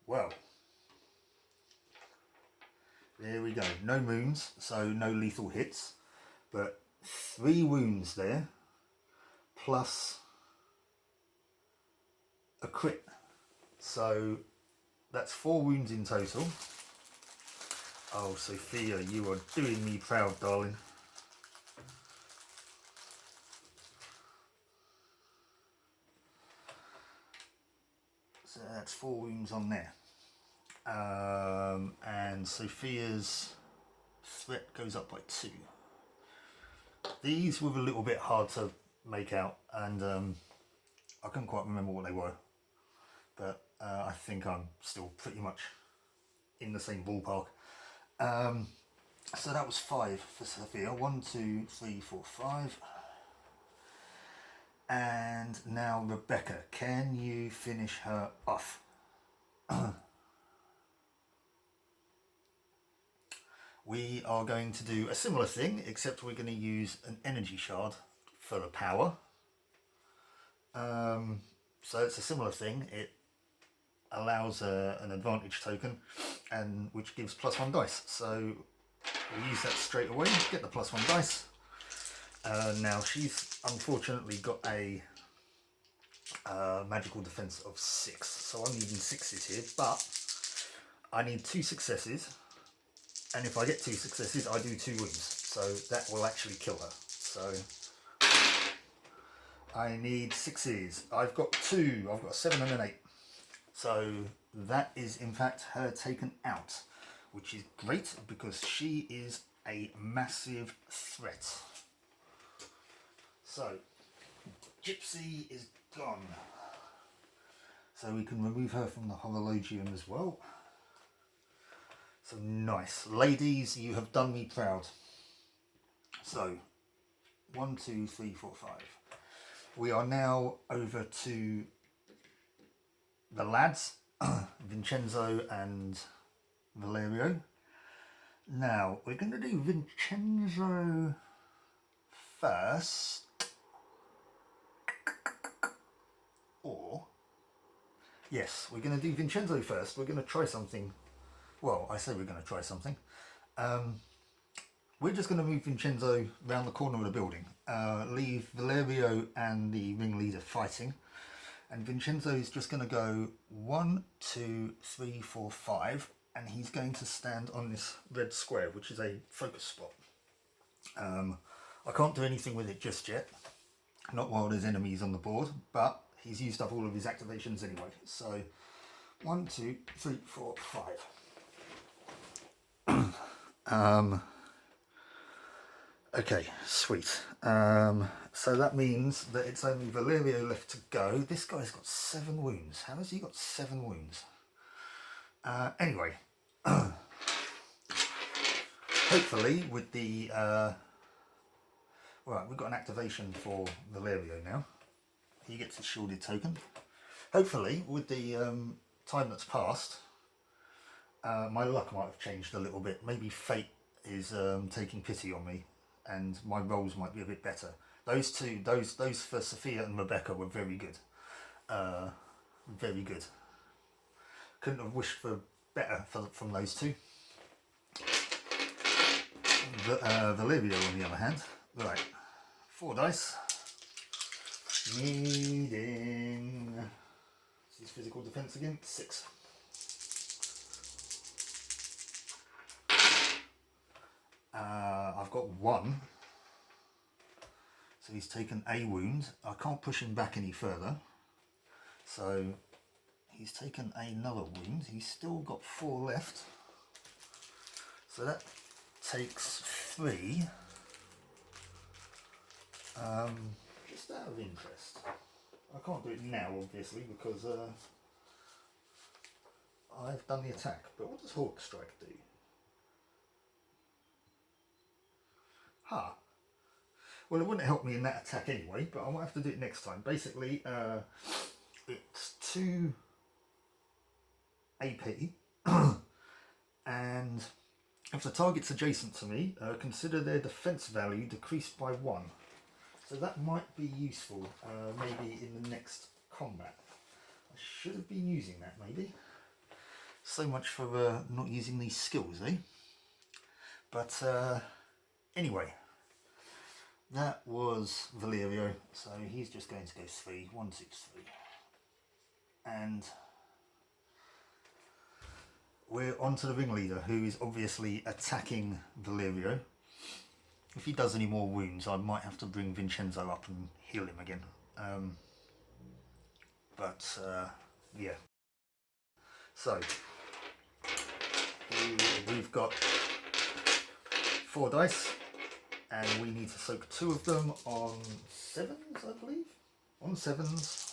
Well, there we go. No wounds, so no lethal hits, but 3 wounds there, plus a crit. So that's 4 wounds in total. Oh, Sophia, you are doing me proud, darling. So that's 4 wounds on there. And Sophia's threat goes up by 2. These were a little bit hard to make out, and I couldn't quite remember what they were. But I think I'm still pretty much in the same ballpark. So that was 5 for Sophia. 1, 2, 3, 4, 5. And now Rebecca, can you finish her off? We are going to do a similar thing, except we're going to use an energy shard for the power. So it's a similar thing. It allows an advantage token, and which gives +1 dice. So we'll use that straight away, get the +1 dice. Now she's unfortunately got a magical defense of 6, so I'm needing 6s here, but I need 2 successes, and if I get 2 successes I do 2 wounds, so that will actually kill her. So I need 6s. I've got 2, I've got a 7 and an 8. So that is in fact her taken out, which is great because she is a massive threat. So Gypsy is gone. So we can remove her from the Horologium as well. So nice. Ladies, you have done me proud. So 1, 2, 3, 4, 5. We are now over to the lads, Vincenzo and Valerio. Now we're going to do Vincenzo first, or yes, we're going to do Vincenzo first. We're going to try something. Well, I say we're going to try something. We're just going to move Vincenzo round the corner of the building, leave Valerio and the ringleader fighting, and Vincenzo is just going to go 1, 2, 3, 4, 5, and he's going to stand on this red square, which is a focus spot. I can't do anything with it just yet, not while there's enemies on the board, but he's used up all of his activations anyway. So 1, 2, 3, 4, 5. Okay, sweet. So that means that it's only Valerio left to go. This guy's got 7 wounds. How has he got 7 wounds? Anyway, hopefully with the... right, we've got an activation for Valerio now. He gets a shielded token. Hopefully, with the time that's passed, my luck might have changed a little bit. Maybe fate is taking pity on me, and my rolls might be a bit better. Those two, those for Sophia and Rebecca were very good. Very good. Couldn't have wished for better from those two. Valerio, on the other hand, right, 4 dice. Needing... His physical defense again, 6. I've got 1. So he's taken a wound. I can't push him back any further. So he's taken another wound. He's still got 4 left. So that takes 3. Just out of interest. I can't do it now, obviously, because I've done the attack. But what does Hawk Strike do? Well, it wouldn't help me in that attack anyway, but I might have to do it next time. Basically, it's 2 AP, and if the target's adjacent to me, consider their defense value decreased by 1. So that might be useful, maybe in the next combat. I should have been using that, maybe. So much for not using these skills, eh? But anyway, that was Valerio. So he's just going to go 3, 1, 6, 3. And we're on to the ringleader, who is obviously attacking Valerio. If he does any more wounds, I might have to bring Vincenzo up and heal him again. Yeah. So, we've got 4 dice, and we need to soak 2 of them on 7s, I believe? On 7s.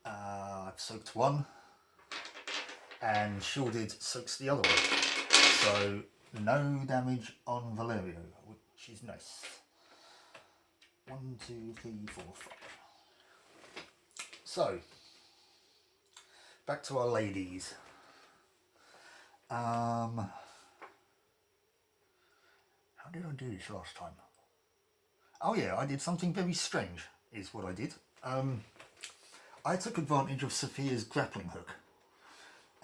I've soaked 1. And shielded soaks the other one, so no damage on Valerio, which is nice. 1, 2, 3, 4, 5. So back to our ladies. How did I do this last time? Oh yeah, I did something very strange, is what I did. I took advantage of Sophia's grappling hook.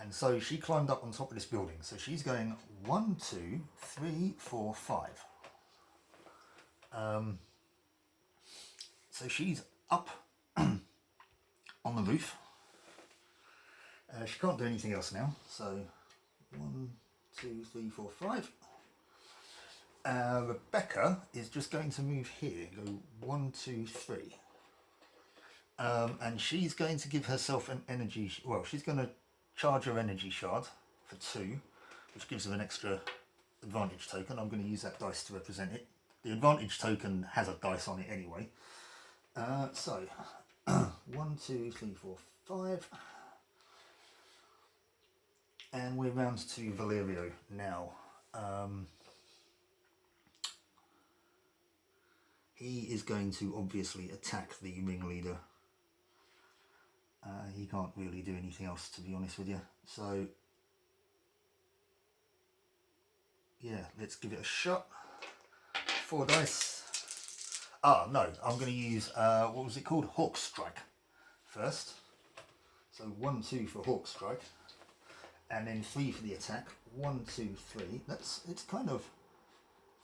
And so she climbed up on top of this building. So she's going 1, 2, 3, 4, 5. So she's up on the roof. She can't do anything else now. So 1, 2, 3, 4, 5. Rebecca is just going to move here. Go 1, 2, 3. And she's going to give herself an energy. Well, she's going to charge her energy shard for 2, which gives her an extra advantage token. I'm going to use that dice to represent it. The advantage token has a dice on it anyway. So 1, 2, 3, 4, 5, and we're round to Valerio now. He is going to obviously attack the ringleader. He can't really do anything else, to be honest with you. So, yeah, let's give it a shot. 4 dice. No, I'm going to use, what was it called? Hawk Strike first. So 1, 2 for Hawk Strike. And then 3 for the attack. 1, 2, 3. It's kind of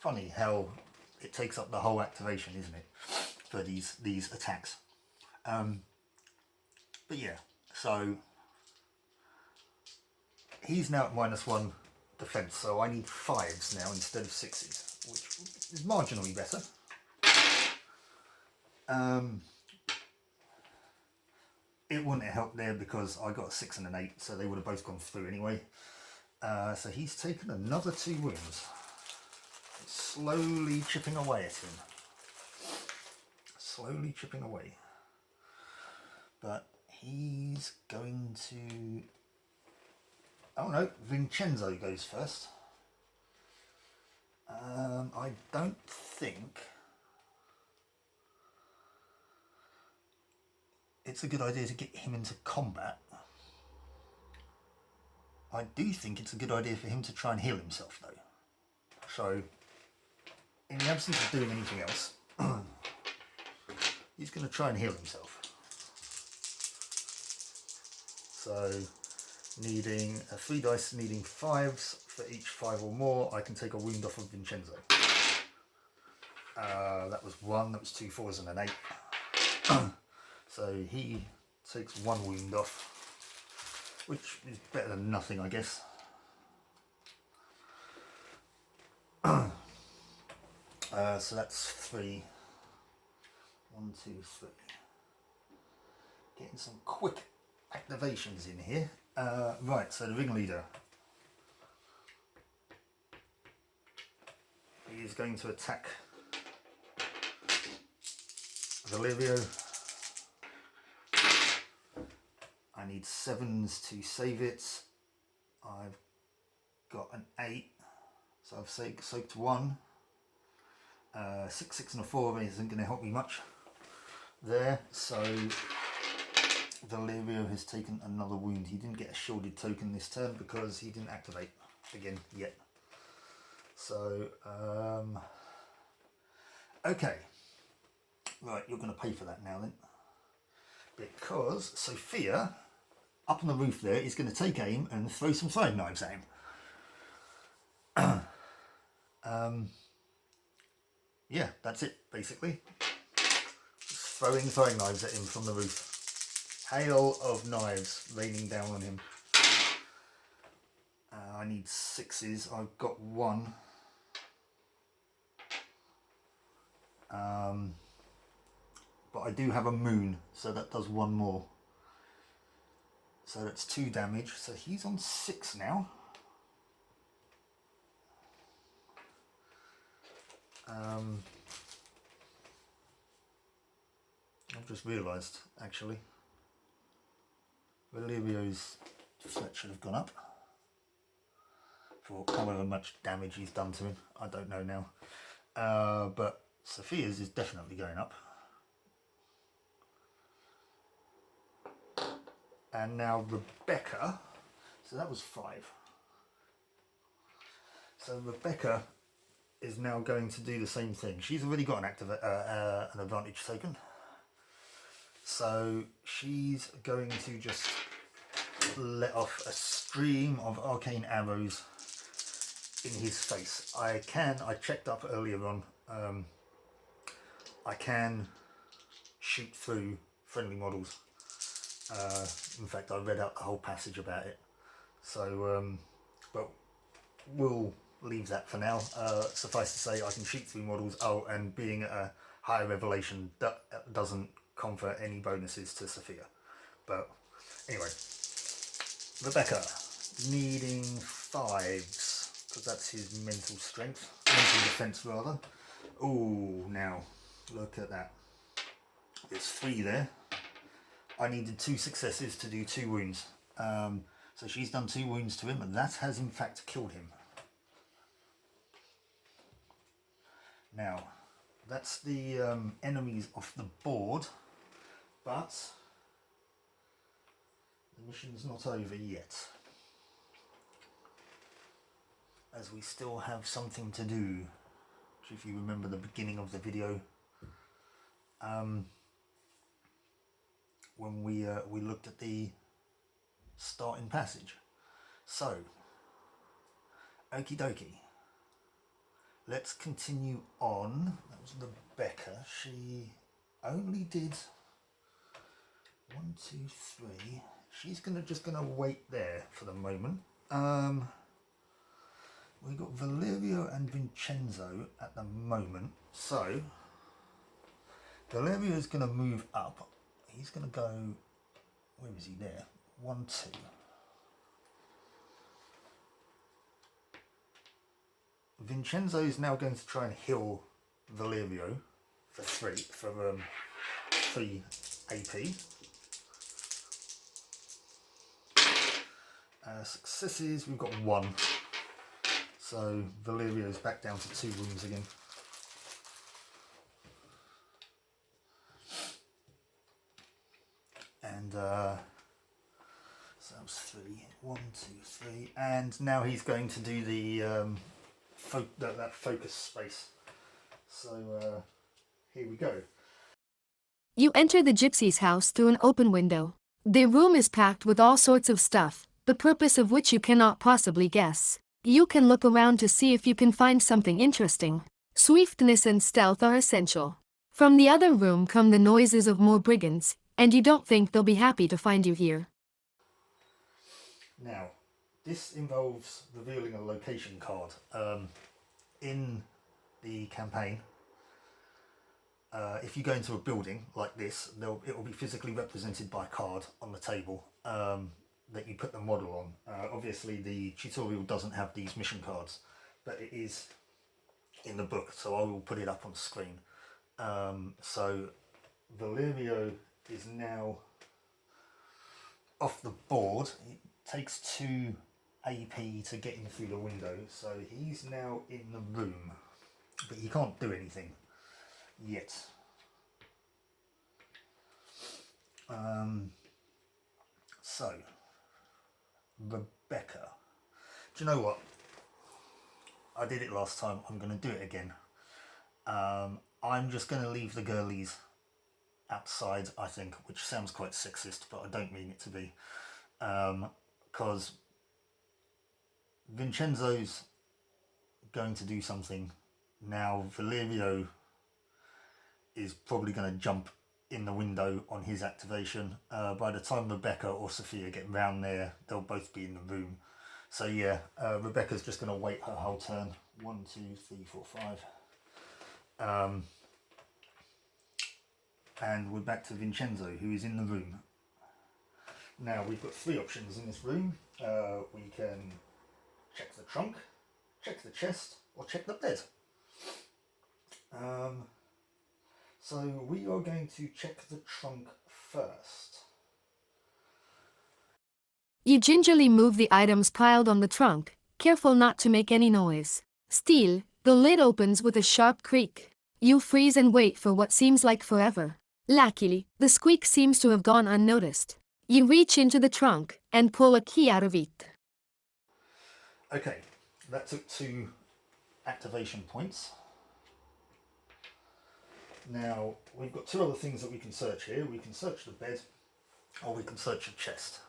funny how it takes up the whole activation, isn't it? For these attacks. But yeah, so he's now at -1 defense, so I need 5s now instead of 6s, which is marginally better. it wouldn't have helped there because I got a 6 and an 8, so they would have both gone through anyway. So he's taken another 2 wounds. Slowly chipping away at him. Slowly chipping away. But he's going to... Oh no, Vincenzo goes first. I don't think it's a good idea to get him into combat. I do think it's a good idea for him to try and heal himself though. So, in the absence of doing anything else, he's going to try and heal himself. So, needing 3 dice, needing 5s for each 5 or more, I can take a wound off of Vincenzo. That was 1, that was 2 4s and an 8. So he takes 1 wound off, which is better than nothing, I guess. So that's 3. 1, 2, 3. Getting some quick activations in here. Right, so the ringleader. He is going to attack Valerio. I need 7s to save it. I've got an 8, so I've soaked 1. 6, 6 and a 4 isn't going to help me much there, so Valerio has taken another wound. He didn't get a shielded token this turn because he didn't activate again yet. So, okay. Right, you're going to pay for that now then. Because Sophia, up on the roof there, is going to take aim and throw some throwing knives at him. Yeah, that's it, basically. Just throwing knives at him from the roof. Hail of knives raining down on him. I need 6s. I've got 1. But I do have a moon, so that does 1 more. So that's 2 damage. So he's on 6 now. I've just realised, actually, Valerio's threat should have gone up for however much damage he's done to him. I don't know now. But Sophia's is definitely going up. And now Rebecca, so that was 5. So Rebecca is now going to do the same thing. She's already got an advantage token. So she's going to just let off a stream of arcane arrows in his face. I checked up earlier on, I can shoot through friendly models. In fact, I read out the whole passage about it. So, but we'll leave that for now. Suffice to say, I can shoot through models. Oh, and being a higher revelation doesn't confer any bonuses to Sophia. But anyway, Rebecca needing 5s because that's his mental strength, mental defense rather. Oh, now look at that. There's 3 there. I needed 2 successes to do 2 wounds. So she's done 2 wounds to him, and that has in fact killed him. Now, that's the enemies off the board, but the mission's not over yet, as we still have something to do, which, if you remember the beginning of the video, when we looked at the starting passage. So, okie dokie. Let's continue on. That was Rebecca. She only did 1, 2, 3. She's just gonna wait there for the moment. We've got Valerio and Vincenzo at the moment. So Valerio's gonna move up. He's gonna go where is he there? 1, 2. Vincenzo is now going to try and heal Valerio for 3 AP. Successes, we've got 1. So Valerio's back down to 2 wounds again. And so that was 3. 1, 2, 3. And now he's going to do the that focus space. So here we go.
You enter the gypsy's house through an open window. Their room is packed with all sorts of stuff, the purpose of which you cannot possibly guess. You can look around to see if you can find something interesting. Swiftness and stealth are essential. From the other room come the noises of more brigands, and you don't think they'll be happy to find you here.
Now, this involves revealing a location card. In the campaign, if you go into a building like this, it will be physically represented by a card on the table that you put the model on. Obviously the tutorial doesn't have these mission cards, but it is in the book, so I will put it up on the screen. So Valerio is now off the board. It takes 2 AP to get him through the window, so he's now in the room, but he can't do anything yet. So Rebecca, do you know what? I did it last time, I'm going to do it again. I'm just going to leave the girlies outside, I think, which sounds quite sexist, but I don't mean it to be, because Vincenzo's going to do something. Now Valerio is probably going to jump in the window on his activation. By the time Rebecca or Sophia get round there, they'll both be in the room. So yeah, Rebecca's just going to wait her whole turn. 1, 2, 3, 4, 5. And we're back to Vincenzo, who is in the room. Now we've got 3 options in this room. We can check the trunk, check the chest, or check the bed. So we are going to check the trunk first.
You gingerly move the items piled on the trunk, careful not to make any noise. Still, the lid opens with a sharp creak. You freeze and wait for what seems like forever. Luckily, the squeak seems to have gone unnoticed. You reach into the trunk and pull a key out of it.
Okay, that took 2 activation points. Now, we've got 2 other things that we can search here. We can search the bed, or we can search the chest.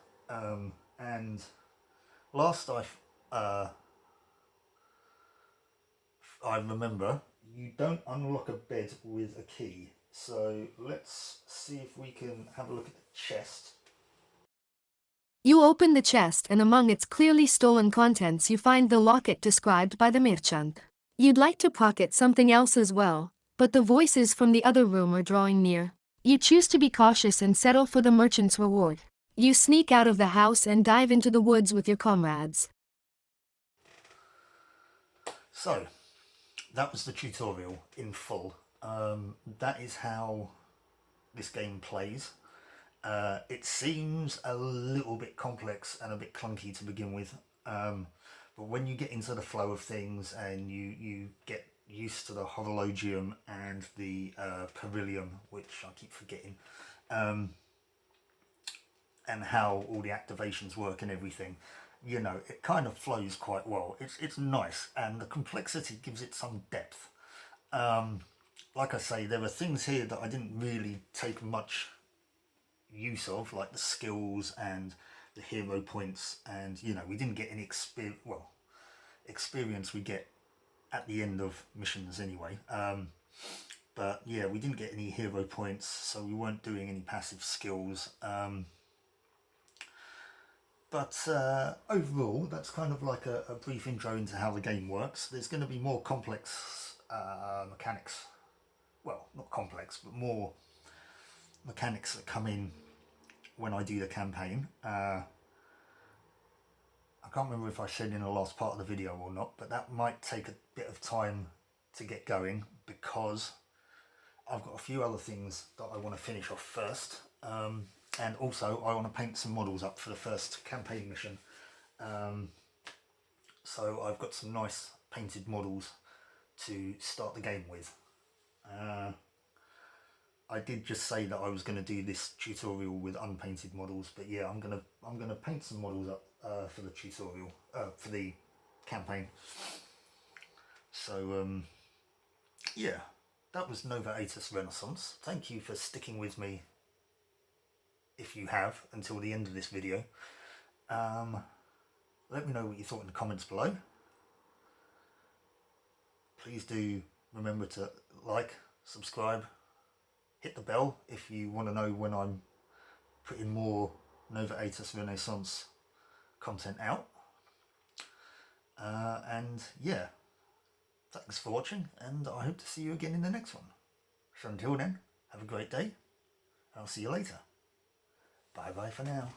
And last I remember, you don't unlock a bed with a key. So let's see if we can have a look at the chest.
You open the chest, and among its clearly stolen contents you find the locket described by the merchant. You'd like to pocket something else as well, but the voices from the other room are drawing near. You choose to be cautious and settle for the merchant's reward. You sneak out of the house and dive into the woods with your comrades.
So, that was the tutorial in full. That is how this game plays. It seems a little bit complex and a bit clunky to begin with, but when you get into the flow of things and you get used to the Horologium and the Perilium, which I keep forgetting, and how all the activations work and everything, you know, it kind of flows quite well. It's nice, and the complexity gives it some depth. Like I say, there are things here that I didn't really take much use of, like the skills and the hero points, and you know, we didn't get any experience we get at the end of missions anyway. But yeah, we didn't get any hero points, so we weren't doing any passive skills. But overall, that's kind of like a brief intro into how the game works. There's going to be more complex mechanics. Well, not complex, but more mechanics that come in when I do the campaign. I can't remember if I said in the last part of the video or not, but that might take a bit of time to get going because I've got a few other things that I want to finish off first. And also I want to paint some models up for the first campaign mission. So I've got some nice painted models to start the game with. I did just say that I was going to do this tutorial with unpainted models, but yeah, I'm gonna paint some models up for the tutorial, for the campaign. So yeah, that was Nova Aetas Renaissance. Thank you for sticking with me, if you have, until the end of this video. Let me know what you thought in the comments below. Please do remember to like, subscribe, hit the bell if you want to know when I'm putting more Nova Aetas Renaissance content out. And yeah, thanks for watching, and I hope to see you again in the next one. So until then, have a great day, and I'll see you later. Bye bye for now.